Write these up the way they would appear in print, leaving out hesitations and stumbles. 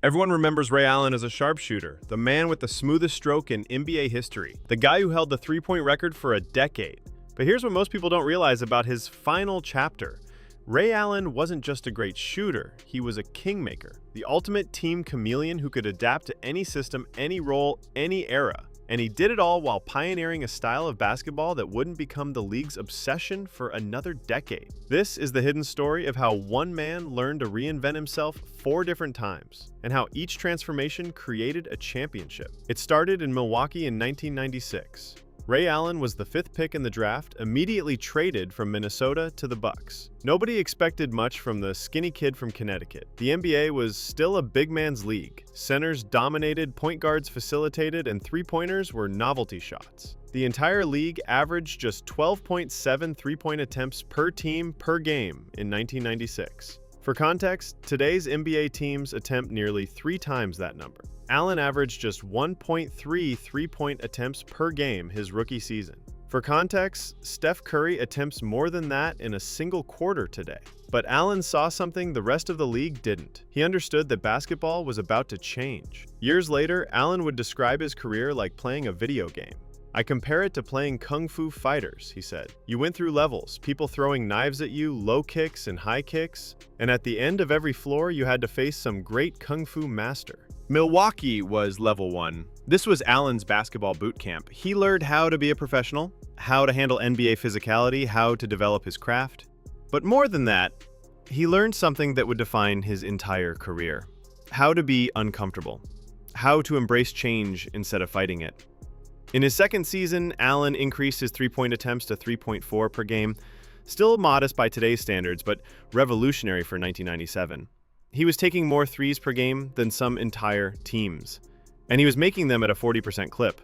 Everyone remembers Ray Allen as a sharpshooter, the man with the smoothest stroke in NBA history, the guy who held the three-point record for a decade. But here's what most people don't realize about his final chapter. Ray Allen wasn't just a great shooter, he was a kingmaker, the ultimate team chameleon who could adapt to any system, any role, any era. And he did it all while pioneering a style of basketball that wouldn't become the league's obsession for another decade. This is the hidden story of how one man learned to reinvent himself 4 different times, and how each transformation created a championship. It started in Milwaukee in 1996. Ray Allen was the 5th pick in the draft, immediately traded from Minnesota to the Bucks. Nobody expected much from the skinny kid from Connecticut. The NBA was still a big man's league. Centers dominated, point guards facilitated, and three-pointers were novelty shots. The entire league averaged just 12.7 three-point attempts per team per game in 1996. For context, today's NBA teams attempt nearly 3 times that number. Allen averaged just 1.3 three-point attempts per game his rookie season. For context, Steph Curry attempts more than that in a single quarter today. But Allen saw something the rest of the league didn't. He understood that basketball was about to change. Years later, Allen would describe his career like playing a video game. "I compare it to playing Kung Fu fighters," he said. "You went through levels, people throwing knives at you, low kicks and high kicks, and at the end of every floor you had to face some great Kung Fu master." Milwaukee was level 1. This was Allen's basketball boot camp. He learned how to be a professional, how to handle NBA physicality, how to develop his craft. But more than that, he learned something that would define his entire career. How to be uncomfortable. How to embrace change instead of fighting it. In his second season, Allen increased his three-point attempts to 3.4 per game, still modest by today's standards, but revolutionary for 1997. He was taking more threes per game than some entire teams, and he was making them at a 40% clip.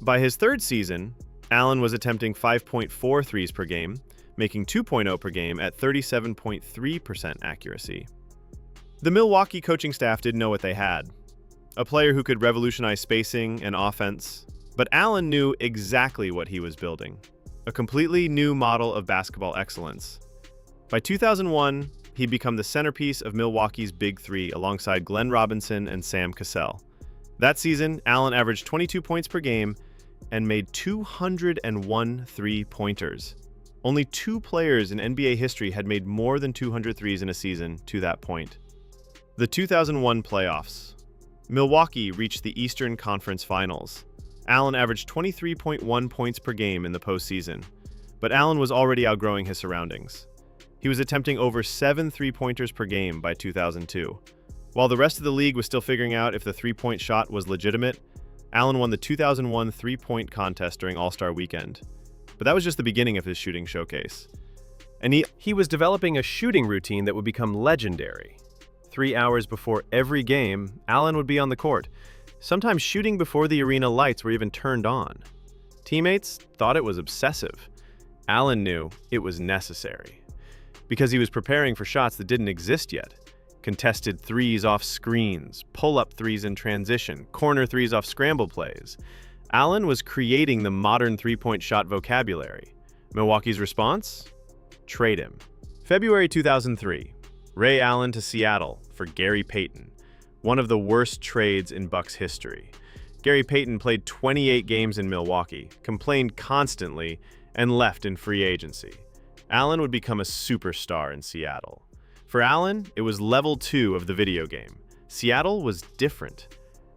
By his third season, Allen was attempting 5.4 threes per game, making 2.0 per game at 37.3% accuracy. The Milwaukee coaching staff didn't know what they had. A player who could revolutionize spacing and offense, but Allen knew exactly what he was building. A completely new model of basketball excellence. By 2001, he'd become the centerpiece of Milwaukee's Big Three alongside Glenn Robinson and Sam Cassell. That season, Allen averaged 22 points per game and made 201 three-pointers. Only 2 players in NBA history had made more than 200 threes in a season to that point. The 2001 playoffs. Milwaukee reached the Eastern Conference Finals. Allen averaged 23.1 points per game in the postseason, but Allen was already outgrowing his surroundings. He was attempting over 7 three-pointers per game by 2002. While the rest of the league was still figuring out if the three-point shot was legitimate, Allen won the 2001 three-point contest during All-Star Weekend. But that was just the beginning of his shooting showcase. And he was developing a shooting routine that would become legendary. 3 hours before every game, Allen would be on the court, sometimes shooting before the arena lights were even turned on. Teammates thought it was obsessive. Allen knew it was necessary, because he was preparing for shots that didn't exist yet. Contested threes off screens, pull-up threes in transition, corner threes off scramble plays. Allen was creating the modern three-point shot vocabulary. Milwaukee's response? Trade him. February 2003, Ray Allen to Seattle for Gary Payton. One of the worst trades in Bucks history. Gary Payton played 28 games in Milwaukee, complained constantly, and left in free agency. Allen would become a superstar in Seattle. For Allen, it was level 2 of the video game. Seattle was different.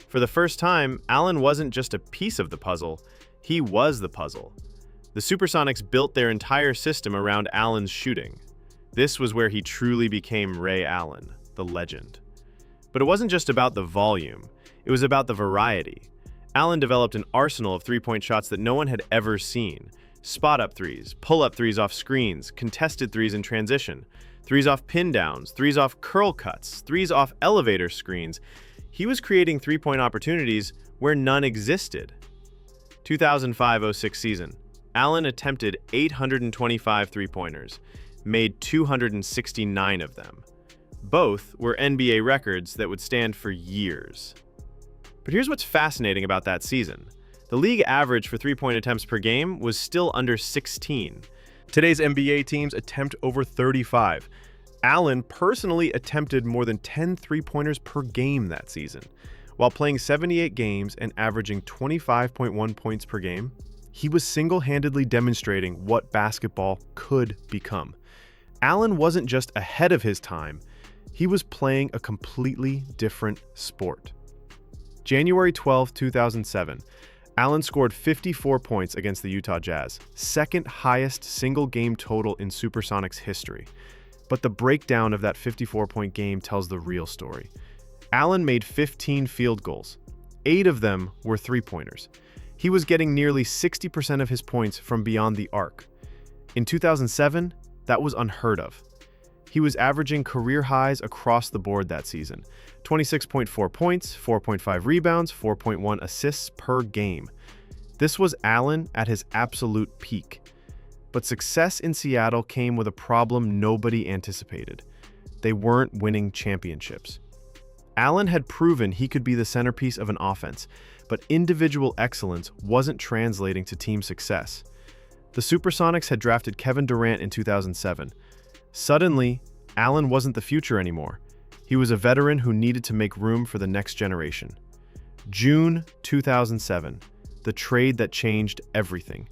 For the first time, Allen wasn't just a piece of the puzzle, he was the puzzle. The Supersonics built their entire system around Allen's shooting. This was where he truly became Ray Allen, the legend. But it wasn't just about the volume, it was about the variety. Allen developed an arsenal of three-point shots that no one had ever seen. Spot-up threes, pull-up threes off screens, contested threes in transition, threes off pin downs, threes off curl cuts, threes off elevator screens. He was creating three-point opportunities where none existed. 2005-06 season, Allen attempted 825 three-pointers, made 269 of them. Both were NBA records that would stand for years. But here's what's fascinating about that season. The league average for three-point attempts per game was still under 16. Today's NBA teams attempt over 35. Allen personally attempted more than 10 three-pointers per game that season. While playing 78 games and averaging 25.1 points per game, he was single-handedly demonstrating what basketball could become. Allen wasn't just ahead of his time, he was playing a completely different sport. January 12, 2007, Allen scored 54 points against the Utah Jazz, second highest single-game total in Supersonics history. But the breakdown of that 54-point game tells the real story. Allen made 15 field goals. 8 of them were three-pointers. He was getting nearly 60% of his points from beyond the arc. In 2007, that was unheard of. He was averaging career highs across the board that season. 26.4 points, 4.5 rebounds, 4.1 assists per game. This was Allen at his absolute peak. But success in Seattle came with a problem nobody anticipated. They weren't winning championships. Allen had proven he could be the centerpiece of an offense, but individual excellence wasn't translating to team success. The Supersonics had drafted Kevin Durant in 2007. Suddenly, Allen wasn't the future anymore. He was a veteran who needed to make room for the next generation. June 2007, the trade that changed everything.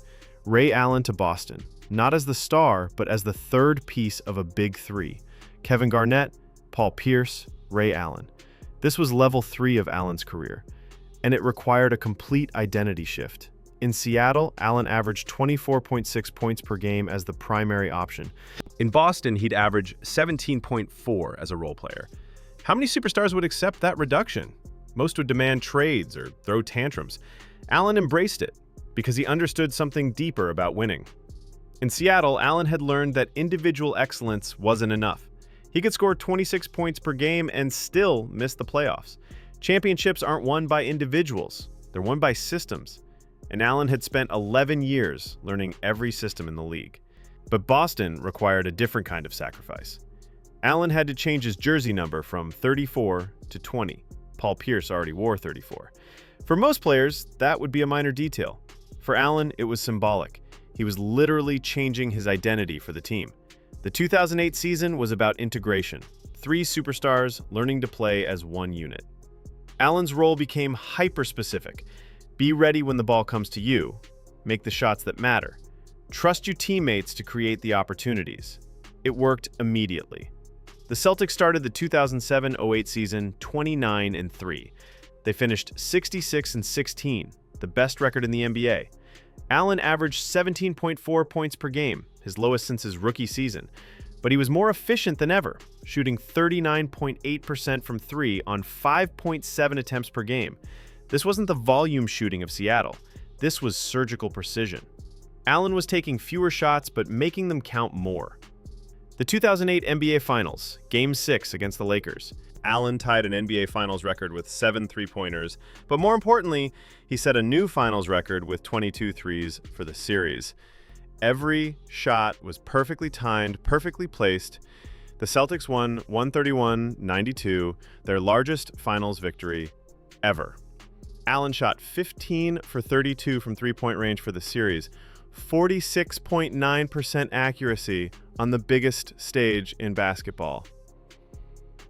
Ray Allen to Boston, not as the star, but as the third piece of a big three. Kevin Garnett, Paul Pierce, Ray Allen. This was level 3 of Allen's career, and it required a complete identity shift. In Seattle, Allen averaged 24.6 points per game as the primary option. In Boston, he'd average 17.4 as a role player. How many superstars would accept that reduction? Most would demand trades or throw tantrums. Allen embraced it because he understood something deeper about winning. In Seattle, Allen had learned that individual excellence wasn't enough. He could score 26 points per game and still miss the playoffs. Championships aren't won by individuals, they're won by systems. And Allen had spent 11 years learning every system in the league. But Boston required a different kind of sacrifice. Allen had to change his jersey number from 34 to 20. Paul Pierce already wore 34. For most players, that would be a minor detail. For Allen, it was symbolic. He was literally changing his identity for the team. The 2008 season was about integration. 3 superstars learning to play as one unit. Allen's role became hyper-specific. Be ready when the ball comes to you. Make the shots that matter. Trust your teammates to create the opportunities. It worked immediately. The Celtics started the 2007-08 season 29-3. They finished 66-16, the best record in the NBA. Allen averaged 17.4 points per game, his lowest since his rookie season. But he was more efficient than ever, shooting 39.8% from 3 on 5.7 attempts per game. This wasn't the volume shooting of Seattle. This was surgical precision. Allen was taking fewer shots but making them count more. The 2008 NBA Finals, Game 6 against the Lakers. Allen tied an NBA Finals record with 7 three-pointers, but more importantly, he set a new Finals record with 22 threes for the series. Every shot was perfectly timed, perfectly placed. The Celtics won 131-92, their largest Finals victory ever. Allen shot 15 for 32 from three-point range for the series, 46.9% accuracy on the biggest stage in basketball.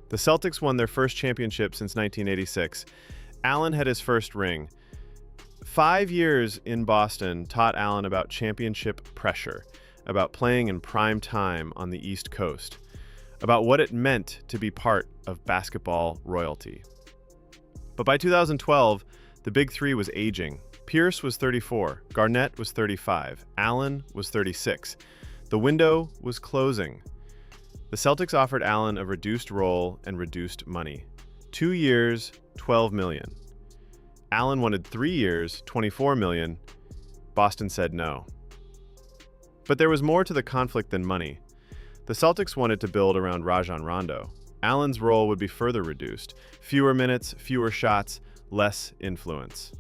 The Celtics won their first championship since 1986. Allen had his first ring. 5 years in Boston taught Allen about championship pressure, about playing in prime time on the East Coast, about what it meant to be part of basketball royalty. But by 2012, the Big Three was aging. Pierce was 34, Garnett was 35, Allen was 36. The window was closing. The Celtics offered Allen a reduced role and reduced money. 2 years, $12 million. Allen wanted 3 years, $24 million. Boston said no. But there was more to the conflict than money. The Celtics wanted to build around Rajon Rondo. Allen's role would be further reduced. Fewer minutes, fewer shots, less influence.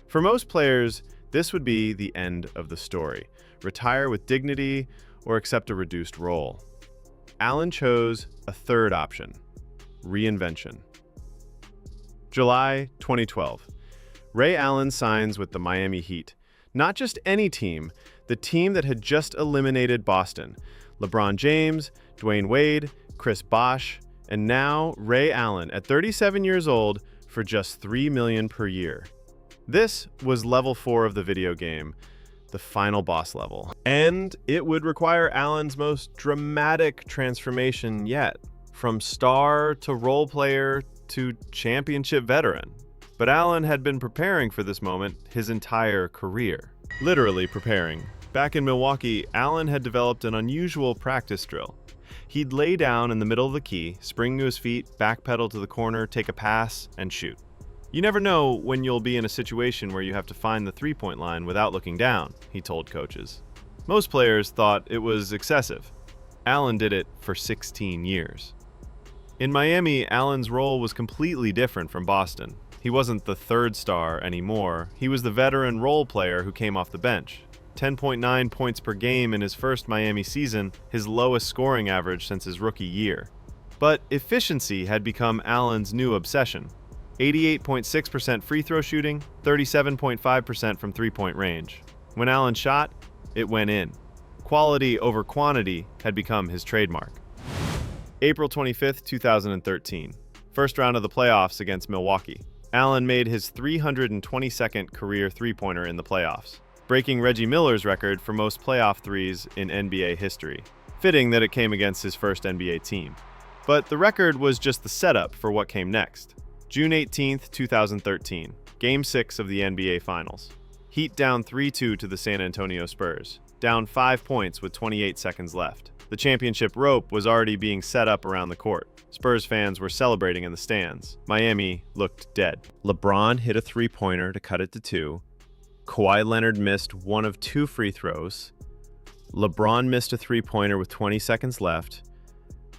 For most players, this would be the end of the story. Retire with dignity or accept a reduced role. Allen chose a third option, reinvention. July 2012. Ray Allen signs with the Miami Heat. Not just any team, the team that had just eliminated Boston. LeBron James, Dwayne Wade, Chris Bosh, and now Ray Allen at 37 years old for just $3 million per year. This was level 4 of the video game, the final boss level. And it would require Allen's most dramatic transformation yet, from star to role player to championship veteran. But Allen had been preparing for this moment his entire career. Literally preparing. Back in Milwaukee, Allen had developed an unusual practice drill. He'd lay down in the middle of the key, spring to his feet, backpedal to the corner, take a pass, and shoot. You never know when you'll be in a situation where you have to find the three-point line without looking down, he told coaches. Most players thought it was excessive. Allen did it for 16 years. In Miami, Allen's role was completely different from Boston. He wasn't the third star anymore. He was the veteran role player who came off the bench. 10.9 points per game in his first Miami season, his lowest scoring average since his rookie year. But efficiency had become Allen's new obsession. 88.6% free throw shooting, 37.5% from three-point range. When Allen shot, it went in. Quality over quantity had become his trademark. April 25, 2013. First round of the playoffs against Milwaukee. Allen made his 322nd career three-pointer in the playoffs, breaking Reggie Miller's record for most playoff threes in NBA history. Fitting that it came against his first NBA team. But the record was just the setup for what came next. June 18, 2013. Game 6 of the NBA Finals. Heat down 3-2 to the San Antonio Spurs. Down 5 points with 28 seconds left. The championship rope was already being set up around the court. Spurs fans were celebrating in the stands. Miami looked dead. LeBron hit a three-pointer to cut it to 2. Kawhi Leonard missed one of 2 free throws. LeBron missed a three-pointer with 20 seconds left.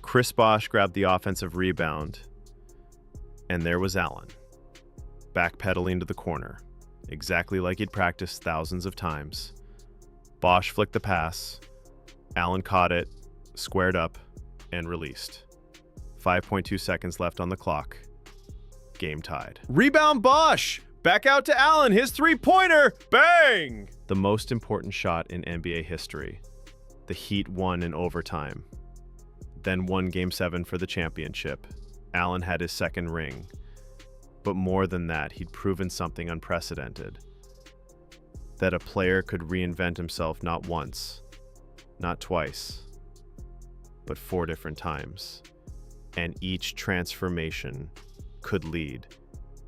Chris Bosh grabbed the offensive rebound. And there was Allen, backpedaling to the corner, exactly like he'd practiced thousands of times. Bosh flicked the pass. Allen caught it, squared up, and released. 5.2 seconds left on the clock. Game tied. Rebound Bosh! Back out to Allen, his three-pointer! Bang! The most important shot in NBA history. The Heat won in overtime. Then won Game 7 for the championship. Allen had his second ring. But more than that, he'd proven something unprecedented. That a player could reinvent himself not once, not twice, but 4 different times. And each transformation could lead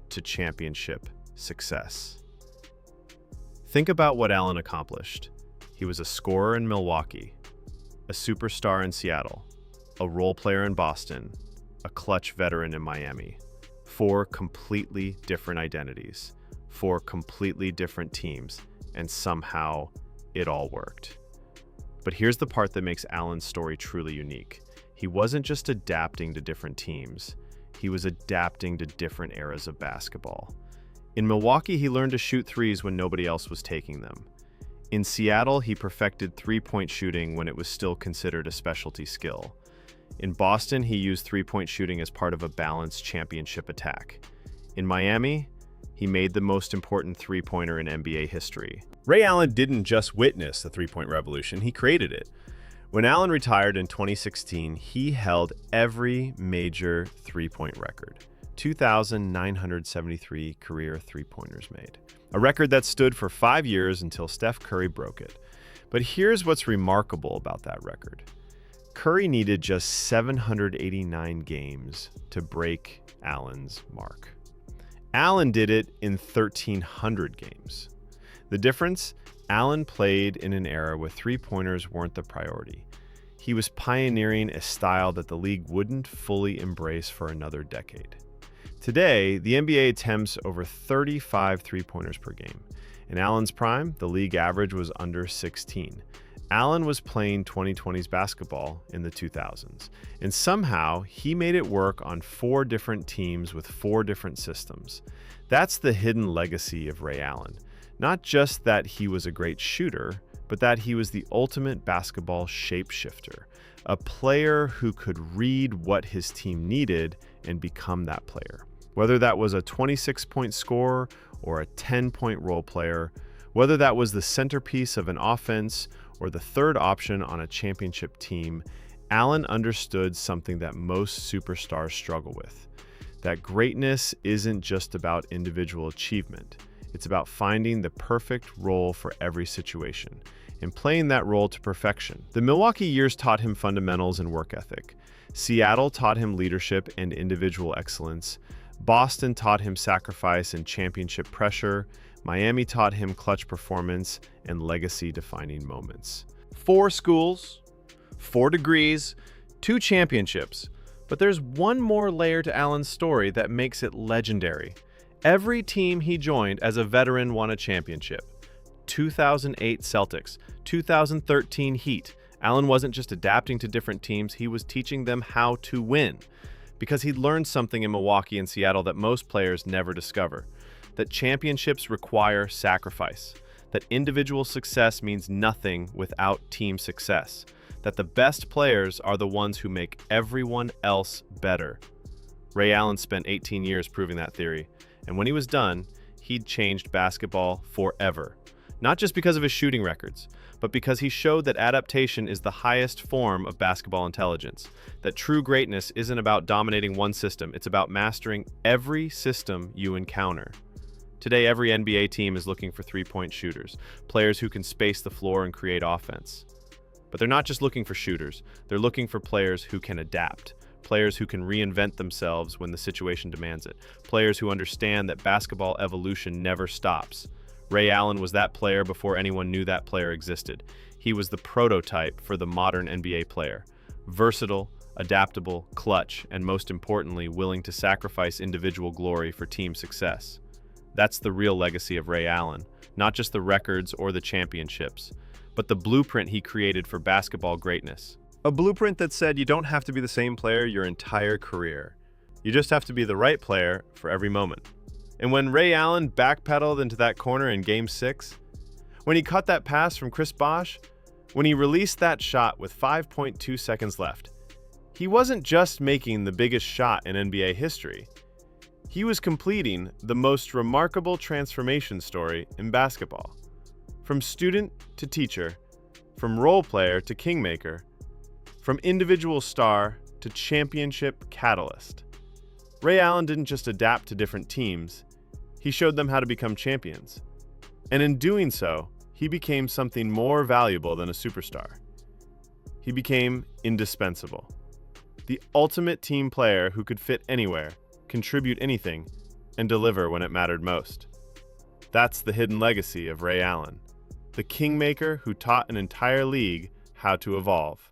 to championship success. Think about what Allen accomplished. He was a scorer in Milwaukee, a superstar in Seattle, a role player in Boston, a clutch veteran in Miami. 4 completely different identities, 4 completely different teams, and somehow it all worked. But here's the part that makes Allen's story truly unique. He wasn't just adapting to different teams, he was adapting to different eras of basketball. In Milwaukee, he learned to shoot threes when nobody else was taking them. In Seattle, he perfected three-point shooting when it was still considered a specialty skill. In Boston, he used three-point shooting as part of a balanced championship attack. In Miami, he made the most important three-pointer in NBA history. Ray Allen didn't just witness the three-point revolution, he created it. When Allen retired in 2016, he held every major three-point record. 2,973 career three-pointers made. A record that stood for 5 years until Steph Curry broke it. But here's what's remarkable about that record. Curry needed just 789 games to break Allen's mark. Allen did it in 1,300 games. The difference? Allen played in an era where three-pointers weren't the priority. He was pioneering a style that the league wouldn't fully embrace for another decade. Today, the NBA attempts over 35 three-pointers per game. In Allen's prime, the league average was under 16. Allen was playing 2020's basketball in the 2000s, and somehow he made it work on 4 different teams with 4 different systems. That's the hidden legacy of Ray Allen. Not just that he was a great shooter, but that he was the ultimate basketball shapeshifter, a player who could read what his team needed and become that player. Whether that was a 26-point scorer or a 10-point role player, whether that was the centerpiece of an offense or the third option on a championship team, Allen understood something that most superstars struggle with, that greatness isn't just about individual achievement. It's about finding the perfect role for every situation and playing that role to perfection. The Milwaukee years taught him fundamentals and work ethic. Seattle taught him leadership and individual excellence. Boston taught him sacrifice and championship pressure. Miami taught him clutch performance and legacy-defining moments. 4 schools, 4 degrees, 2 championships. But there's one more layer to Allen's story that makes it legendary. Every team he joined as a veteran won a championship. 2008 Celtics, 2013 Heat. Allen wasn't just adapting to different teams, he was teaching them how to win. Because he'd learned something in Milwaukee and Seattle that most players never discover. That championships require sacrifice. That individual success means nothing without team success. That the best players are the ones who make everyone else better. Ray Allen spent 18 years proving that theory. And when he was done, he'd changed basketball forever. Not just because of his shooting records, but because he showed that adaptation is the highest form of basketball intelligence. That true greatness isn't about dominating one system, it's about mastering every system you encounter. Today, every NBA team is looking for three-point shooters, players who can space the floor and create offense. But they're not just looking for shooters, they're looking for players who can adapt. Players who can reinvent themselves when the situation demands it. Players who understand that basketball evolution never stops. Ray Allen was that player before anyone knew that player existed. He was the prototype for the modern NBA player. Versatile, adaptable, clutch, and most importantly, willing to sacrifice individual glory for team success. That's the real legacy of Ray Allen, not just the records or the championships, but the blueprint he created for basketball greatness. A blueprint that said you don't have to be the same player your entire career. You just have to be the right player for every moment. And when Ray Allen backpedaled into that corner in Game 6, when he caught that pass from Chris Bosh, when he released that shot with 5.2 seconds left, he wasn't just making the biggest shot in NBA history. He was completing the most remarkable transformation story in basketball. From student to teacher, from role player to kingmaker, from individual star to championship catalyst. Ray Allen didn't just adapt to different teams, he showed them how to become champions. And in doing so, he became something more valuable than a superstar. He became indispensable. The ultimate team player who could fit anywhere, contribute anything, and deliver when it mattered most. That's the hidden legacy of Ray Allen, the kingmaker who taught an entire league how to evolve.